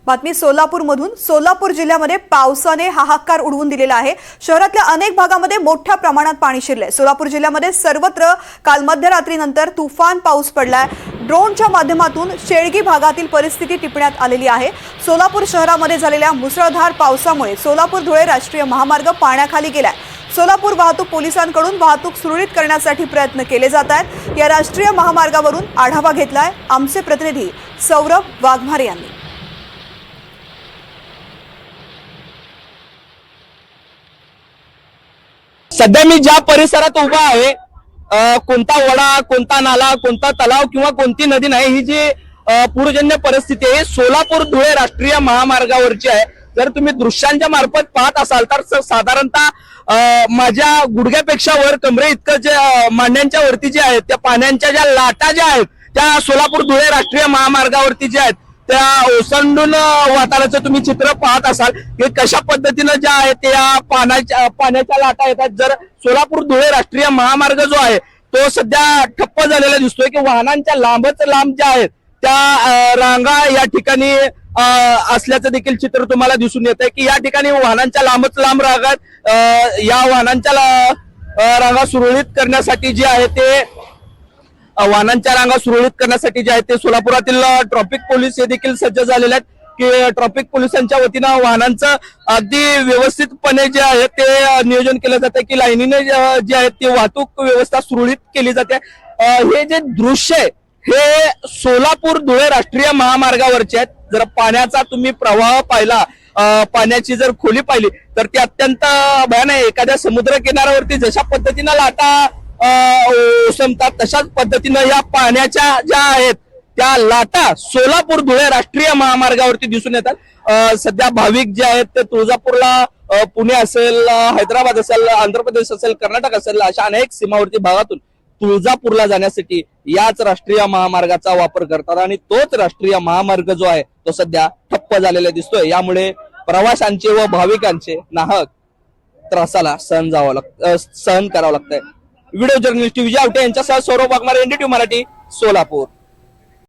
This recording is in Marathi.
बातमी सोलापूरमधून। सोलापूर जिल्ह्यामध्ये पावसाने हाहाकार उडवून दिलेला आहे। शहरातल्या अनेक भागामध्ये मोठ्या प्रमाणात पाणी शिरलंय। सोलापूर जिल्ह्यामध्ये सर्वत्र काल मध्यरात्रीनंतर तुफान पाऊस पडलाय। ड्रोनच्या माध्यमातून शेळगी भागातील परिस्थिती टिपण्यात आलेली आहे। सोलापूर शहरामध्ये झालेल्या मुसळधार पावसामुळे सोलापूर धुळे राष्ट्रीय महामार्ग पाण्याखाली गेलाय। सोलापूर वाहतूक पोलिसांकडून वाहतूक सुरळीत करण्यासाठी प्रयत्न केले जात आहेत। या राष्ट्रीय महामार्गावरून आढावा घेतलाय आमचे प्रतिनिधी सौरभ वाघमारे यांनी। सध्या मी ज्या परिसरात उभा आहे, कोणता वडा, कोणता नाला, कोणता तलाव किंवा कोणती नदी नाही, ही जी पूरजन्य परिस्थिती आहे सोलापूर धुळे राष्ट्रीय महामार्गावरची आहे। जर तुम्ही दृश्यांच्या मार्फत पाहत असाल तर साधारणतः माझ्या गुडघ्यापेक्षा वर कमरे इतकं जे मांड्यांच्या वरती जे आहेत त्या पाण्याच्या ज्या लाटा ज्या आहेत त्या सोलापूर धुळे राष्ट्रीय महामार्गावरती ज्या आहेत त्या ओसंडून वातावरणाचं तुम्ही चित्र पाहत असाल की कशा पद्धतीनं ज्या आहेत त्या पाण्याच्या लाटा येतात। जर सोलापूर धुळे राष्ट्रीय महामार्ग जो आहे तो सध्या ठप्प झालेला दिसतोय की वाहनांच्या लांबच लांब ज्या आहेत त्या रांगा या ठिकाणी असल्याचं देखील चित्र तुम्हाला दिसून येत आहे की या ठिकाणी वाहनांच्या लांबच लांब रांगात या वाहनांच्या रांगा सुरळीत करण्यासाठी जे आहे ते वाहनांच्या रांगा सुरळीत करण्यासाठी जे आहे ते सोलापुरातील ट्रॅफिक पोलीस हे देखील सज्ज झालेले आहेत की ट्रॅफिक पोलिसांच्या वतीनं वाहनांचं अगदी व्यवस्थितपणे जे आहे ते नियोजन केलं जातं की लाईनीने जे आहे ते वाहतूक व्यवस्था सुरळीत केली जाते। हे जे दृश्य आहे हे सोलापूर धुळे राष्ट्रीय महामार्गावरचे आहेत। जर पाण्याचा तुम्ही प्रवाह पाहिला, पाण्याची जर खोली पाहिली तर ती अत्यंत भयानक आहे। एखाद्या समुद्र किनाऱ्यावरती जशा पद्धतीनं लाटा ओसमतात तशाच पद्धतीनं या पाण्याच्या ज्या आहेत त्या लाटा सोलापूर धुळे राष्ट्रीय महामार्गावरती दिसून येतात। सध्या भाविक जे आहेत ते तुळजापूरला, पुणे असेल, हैदराबाद असेल, आंध्र प्रदेश असेल, कर्नाटक असेल अशा अनेक सीमावर्ती भागातून तुळजापूरला जाण्यासाठी याच राष्ट्रीय महामार्गाचा वापर करतात आणि तोच राष्ट्रीय महामार्ग जो आहे तो सध्या ठप्प झालेला दिसतोय। यामुळे प्रवाशांचे व भाविकांचे नाहक त्रासाला सहन करावं लागतंय। व्हिडिओ जर्नलिस्ट विजय आवटे यांच्यासह सौरभ वाघमारे, NDTV मराठी, सोलापूर।